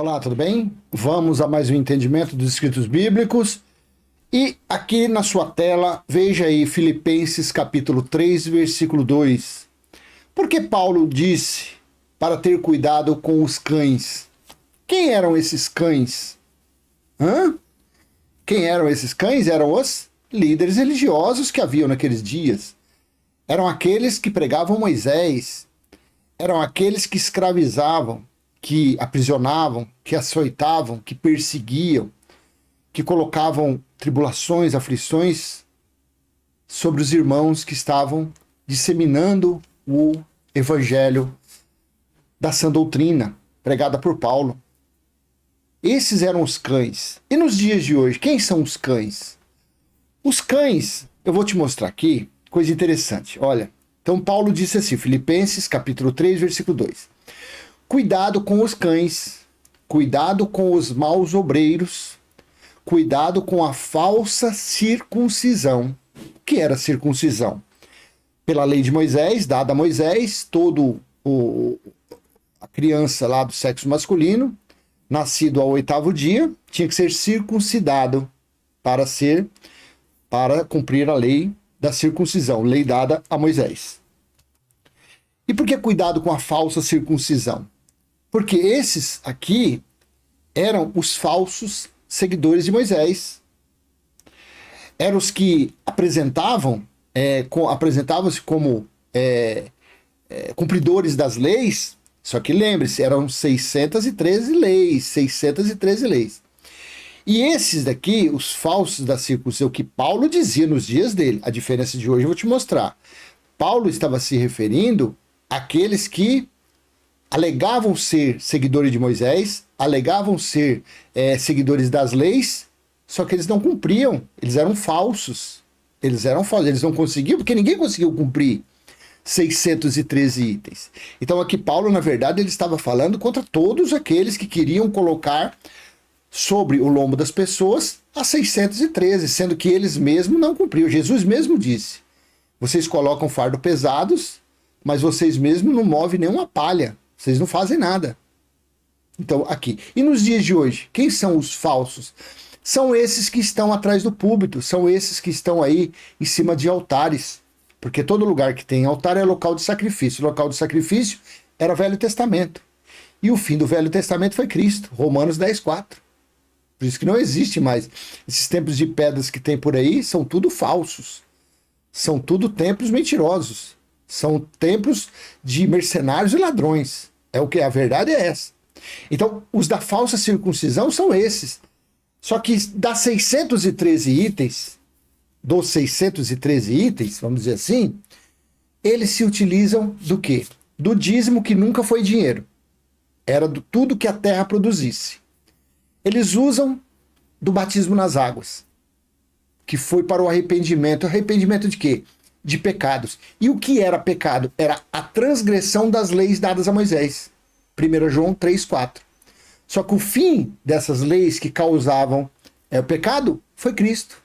Olá, tudo bem? Vamos a mais um entendimento dos escritos bíblicos. E aqui na sua tela, veja aí Filipenses capítulo 3, versículo 2. Porque Paulo disse para ter cuidado com os cães. Quem eram esses cães? Quem eram esses cães? Eram os líderes religiosos que haviam naqueles dias. Eram aqueles que pregavam Moisés. Eram aqueles que escravizavam, que aprisionavam, que açoitavam, que perseguiam, que colocavam tribulações, aflições sobre os irmãos que estavam disseminando o evangelho da sã doutrina pregada por Paulo. Esses eram os cães. E nos dias de hoje, quem são os cães? Os cães, eu vou te mostrar aqui, coisa interessante. Olha, então Paulo disse assim, Filipenses capítulo 3, versículo 2. Cuidado com os cães, cuidado com os maus obreiros, cuidado com a falsa circuncisão. O que era circuncisão? Pela lei de Moisés, dada a Moisés, a criança lá do sexo masculino, nascido ao 8º dia, tinha que ser circuncidado para cumprir a lei da circuncisão, lei dada a Moisés. E por que cuidado com a falsa circuncisão? Porque esses aqui eram os falsos seguidores de Moisés. Eram os que apresentavam-se como cumpridores das leis, só que lembre-se, eram 613 leis. E esses daqui, os falsos da circuncisão, que Paulo dizia nos dias dele, a diferença de hoje eu vou te mostrar. Paulo estava se referindo àqueles que alegavam ser seguidores de Moisés, alegavam ser seguidores das leis, só que eles não cumpriam, eles eram falsos. Eles não conseguiam, porque ninguém conseguiu cumprir 613 itens. Então aqui Paulo, na verdade, ele estava falando contra todos aqueles que queriam colocar sobre o lombo das pessoas as 613, sendo que eles mesmos não cumpriam. Jesus mesmo disse, vocês colocam fardo pesados, mas vocês mesmos não movem nenhuma palha. Vocês não fazem nada. Então, aqui. E nos dias de hoje, quem são os falsos? São esses que estão atrás do púlpito, são esses que estão aí em cima de altares. Porque todo lugar que tem altar é local de sacrifício. O local de sacrifício era o Velho Testamento. E o fim do Velho Testamento foi Cristo, Romanos 10:4. Por isso que não existe mais. Esses templos de pedras que tem por aí são tudo falsos. São tudo templos mentirosos. São templos de mercenários e ladrões. É o que a verdade é essa. Então, os da falsa circuncisão são esses. Só que das 613 itens, vamos dizer assim, eles se utilizam do quê? Do dízimo que nunca foi dinheiro. Era do tudo que a terra produzisse. Eles usam do batismo nas águas, que foi para o arrependimento. Arrependimento de quê? De pecados. E o que era pecado? Era a transgressão das leis dadas a Moisés. 1 João 3:4. Só que o fim dessas leis que causavam o pecado foi Cristo.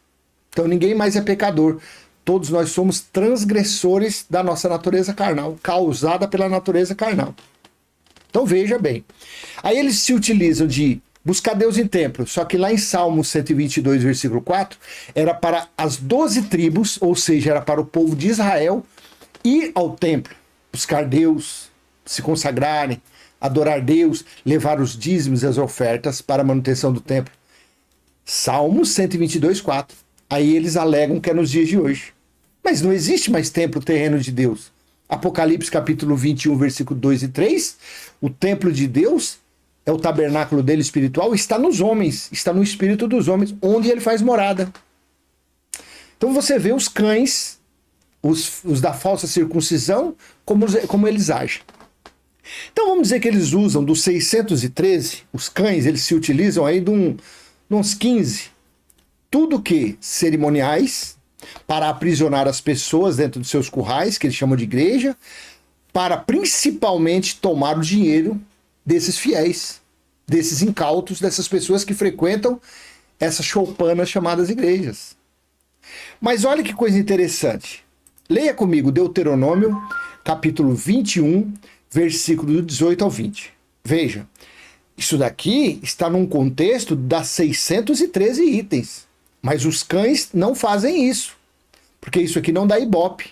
Então ninguém mais é pecador. Todos nós somos transgressores da nossa natureza carnal, causada pela natureza carnal. Então veja bem. Aí eles se utilizam de buscar Deus em templo, só que lá em Salmo 122, versículo 4, era para as 12 tribos, ou seja, era para o povo de Israel, ir ao templo, buscar Deus, se consagrarem, adorar Deus, levar os dízimos e as ofertas para a manutenção do templo. Salmo 122, 4. Aí eles alegam que é nos dias de hoje. Mas não existe mais templo terreno de Deus. Apocalipse capítulo 21, versículo 2 e 3, o templo de Deus é o tabernáculo dele espiritual, está nos homens, está no espírito dos homens, onde ele faz morada. Então você vê os cães, os da falsa circuncisão, como eles agem. Então vamos dizer que eles usam dos 613, os cães, eles se utilizam aí de uns 15. Tudo que cerimoniais, para aprisionar as pessoas dentro dos seus currais, que eles chamam de igreja, para principalmente tomar o dinheiro desses fiéis, desses incautos, dessas pessoas que frequentam essas choupanas chamadas igrejas. Mas olha que coisa interessante. Leia comigo Deuteronômio, capítulo 21, versículo do 18 ao 20. Veja, Isso daqui está num contexto das 613 itens. Mas os cães não fazem isso, porque isso aqui não dá ibope.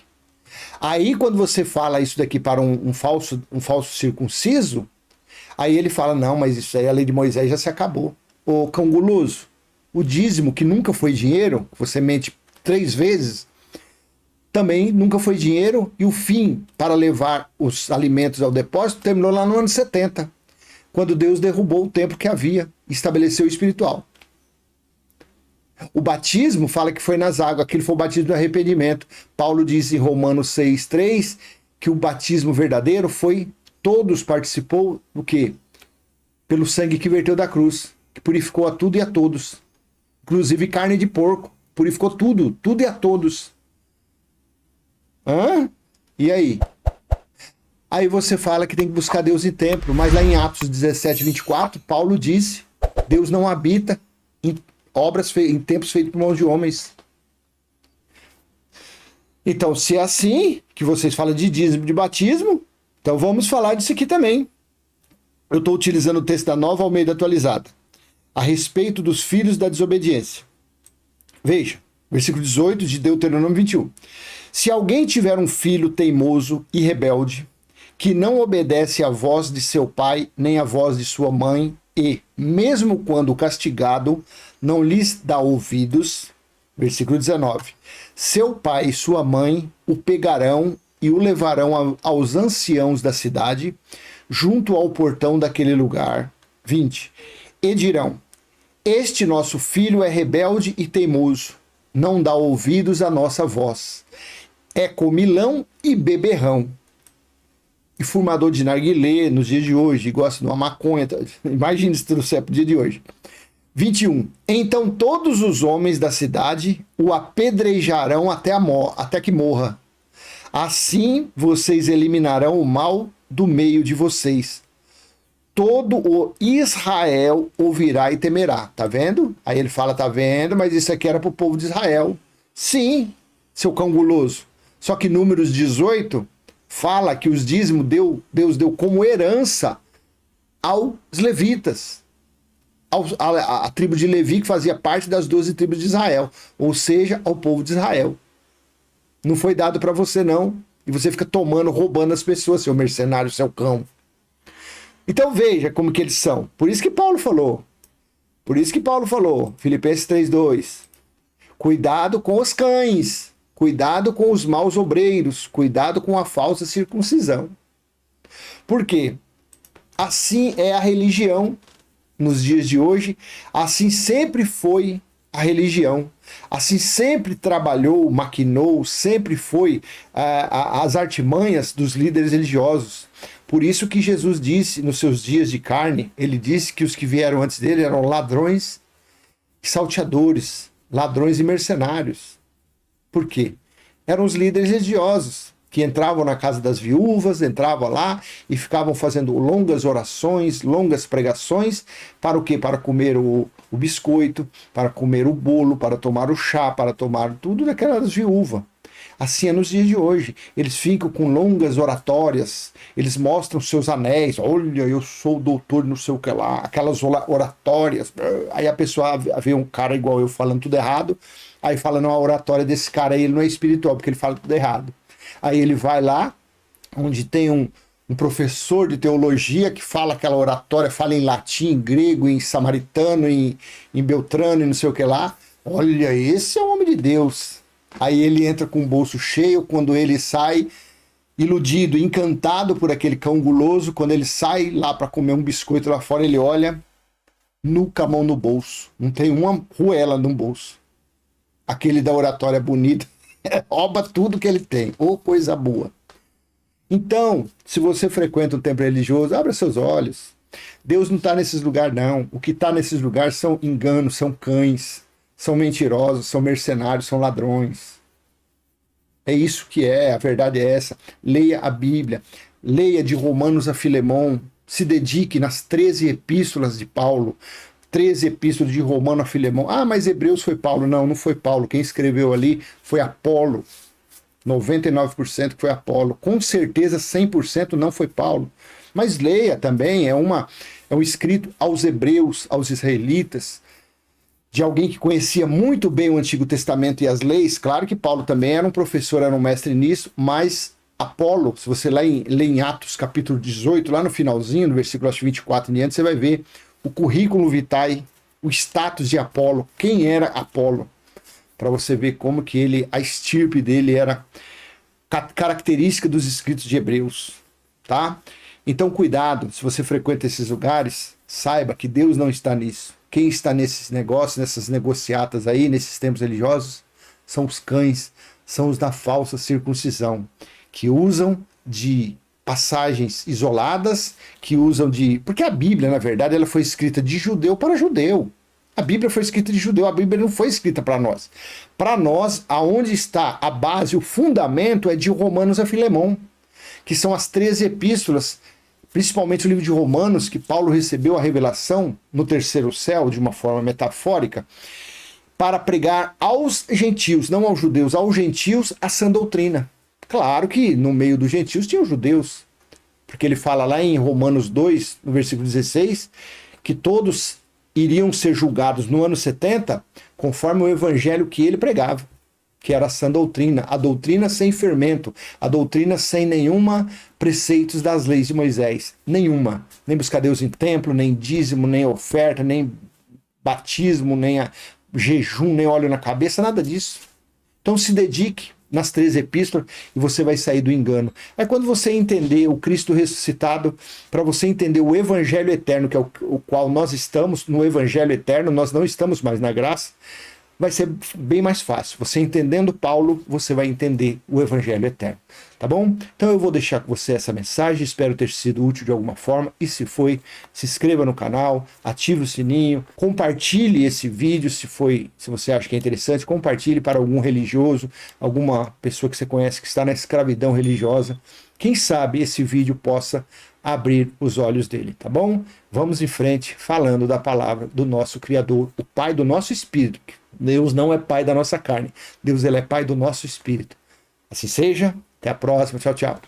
Aí, quando você fala isso daqui para um falso circunciso, aí ele fala, não, mas isso aí, a lei de Moisés já se acabou. Ô cão guloso, o dízimo, que nunca foi dinheiro, você mente 3 vezes, também nunca foi dinheiro, e o fim para levar os alimentos ao depósito terminou lá no ano 70, quando Deus derrubou o templo que havia e estabeleceu o espiritual. O batismo fala que foi nas águas, aquilo foi o batismo do arrependimento. Paulo diz em Romanos 6,3 que o batismo verdadeiro foi, todos participou do quê? Pelo sangue que verteu da cruz, que purificou a tudo e a todos, inclusive carne de porco, purificou tudo e a todos. Hã? E aí? Aí você fala que tem que buscar Deus em templo, mas lá em Atos 17:24, Paulo disse, Deus não habita em templos feitos por mãos de homens. Então, se é assim, que vocês falam de dízimo de batismo, então vamos falar disso aqui também. Eu estou utilizando o texto da Nova Almeida Atualizada, a respeito dos filhos da desobediência. Veja, versículo 18 de Deuteronômio 21. Se alguém tiver um filho teimoso e rebelde, que não obedece à voz de seu pai, nem à voz de sua mãe, e, mesmo quando castigado, não lhes dá ouvidos, versículo 19, seu pai e sua mãe o pegarão e o levarão aos anciãos da cidade, junto ao portão daquele lugar, 20, e dirão, este nosso filho é rebelde e teimoso, não dá ouvidos à nossa voz, é comilão e beberrão, e fumador de narguilé nos dias de hoje, gosta de uma maconha, imagina se trouxer para o dia de hoje. 21. Então todos os homens da cidade o apedrejarão até que morra. Assim vocês eliminarão o mal do meio de vocês. Todo o Israel ouvirá e temerá. Tá vendo? Aí ele fala, tá vendo, mas isso aqui era para o povo de Israel. Sim, seu cão guloso. Só que Números 18 fala que os dízimos Deus deu como herança aos levitas. A tribo de Levi, que fazia parte das 12 tribos de Israel, ou seja, ao povo de Israel. Não foi dado para você, não. E você fica tomando, roubando as pessoas, seu mercenário, seu cão. Então veja como que eles são. Por isso que Paulo falou. Filipenses 3:2. Cuidado com os cães. Cuidado com os maus obreiros. Cuidado com a falsa circuncisão. Por quê? Assim é a religião nos dias de hoje, assim sempre foi a religião, assim sempre trabalhou, maquinou, sempre foi as artimanhas dos líderes religiosos. Por isso que Jesus disse nos seus dias de carne, ele disse que os que vieram antes dele eram ladrões e salteadores, ladrões e mercenários. Por quê? Eram os líderes religiosos que entravam na casa das viúvas, entravam lá e ficavam fazendo longas orações, longas pregações, para o quê? Para comer o biscoito, para comer o bolo, para tomar o chá, para tomar tudo daquelas viúvas. Assim é nos dias de hoje. Eles ficam com longas oratórias, eles mostram seus anéis, olha, eu sou doutor não sei o que lá, aquelas oratórias. Aí a pessoa vê um cara igual eu falando tudo errado, aí fala, não, a oratória desse cara aí ele não é espiritual, porque ele fala tudo errado. Aí ele vai lá, onde tem um professor de teologia que fala aquela oratória, fala em latim, em grego, em samaritano, em beltrano e não sei o que lá. Olha, esse é o homem de Deus. Aí ele entra com o bolso cheio, quando ele sai iludido, encantado por aquele cão guloso, quando ele sai lá para comer um biscoito lá fora, ele olha, nunca a mão no bolso, não tem uma ruela no bolso. Aquele da oratória bonita, rouba tudo que ele tem, ô coisa boa. Então, se você frequenta um templo religioso, abra seus olhos. Deus não está nesses lugares, não. O que está nesses lugares são enganos, são cães, são mentirosos, são mercenários, são ladrões. É isso que é, a verdade é essa. Leia a Bíblia, leia de Romanos a Filemão, se dedique nas 13 epístolas de Paulo, 13 epístolas de Romano a Filemão. Ah, mas Hebreus foi Paulo. Não, não foi Paulo. Quem escreveu ali foi Apolo. 99% que foi Apolo. Com certeza 100% não foi Paulo. Mas leia também, é É um escrito aos hebreus, aos israelitas, de alguém que conhecia muito bem o Antigo Testamento e as leis. Claro que Paulo também era um professor, era um mestre nisso, mas Apolo, se você lê em Atos capítulo 18, lá no finalzinho, no versículo 24 em diante, você vai ver o currículo vitae, o status de Apolo, quem era Apolo, para você ver como que ele, a estirpe dele era característica dos escritos de Hebreus, tá? Então cuidado, se você frequenta esses lugares, saiba que Deus não está nisso. Quem está nesses negócios, nessas negociatas aí, nesses tempos religiosos, são os cães, são os da falsa circuncisão, que usam de passagens isoladas, que usam de... Porque a Bíblia, na verdade, ela foi escrita de judeu para judeu. A Bíblia foi escrita de judeu, a Bíblia não foi escrita para nós. Para nós, aonde está a base, o fundamento é de Romanos a Filemão, que são as 13 epístolas, principalmente o livro de Romanos, que Paulo recebeu a revelação no terceiro céu, de uma forma metafórica, para pregar aos gentios, não aos judeus, aos gentios, a sã doutrina. Claro que no meio dos gentios tinha os judeus, porque ele fala lá em Romanos 2, no versículo 16, que todos iriam ser julgados no ano 70, conforme o evangelho que ele pregava, que era a sã doutrina, a doutrina sem fermento, a doutrina sem nenhuma preceitos das leis de Moisés, nenhuma. Nem buscar Deus em templo, nem dízimo, nem oferta, nem batismo, nem jejum, nem óleo na cabeça, nada disso. Então se dedique nas 13 epístolas e você vai sair do engano. É quando você entender o Cristo ressuscitado, para você entender o evangelho eterno, que é o qual nós estamos, no evangelho eterno, nós não estamos mais na graça, vai ser bem mais fácil. Você entendendo Paulo, você vai entender o evangelho eterno. Tá bom? Então eu vou deixar com você essa mensagem, espero ter sido útil de alguma forma, e se foi, se inscreva no canal, ative o sininho, compartilhe esse vídeo se você acha que é interessante, compartilhe para algum religioso, alguma pessoa que você conhece que está na escravidão religiosa. Quem sabe esse vídeo possa abrir os olhos dele, tá bom? Vamos em frente falando da palavra do nosso Criador, o Pai do nosso Espírito. Deus não é Pai da nossa carne, Deus ele é Pai do nosso Espírito. Assim seja, até a próxima, tchau, tchau.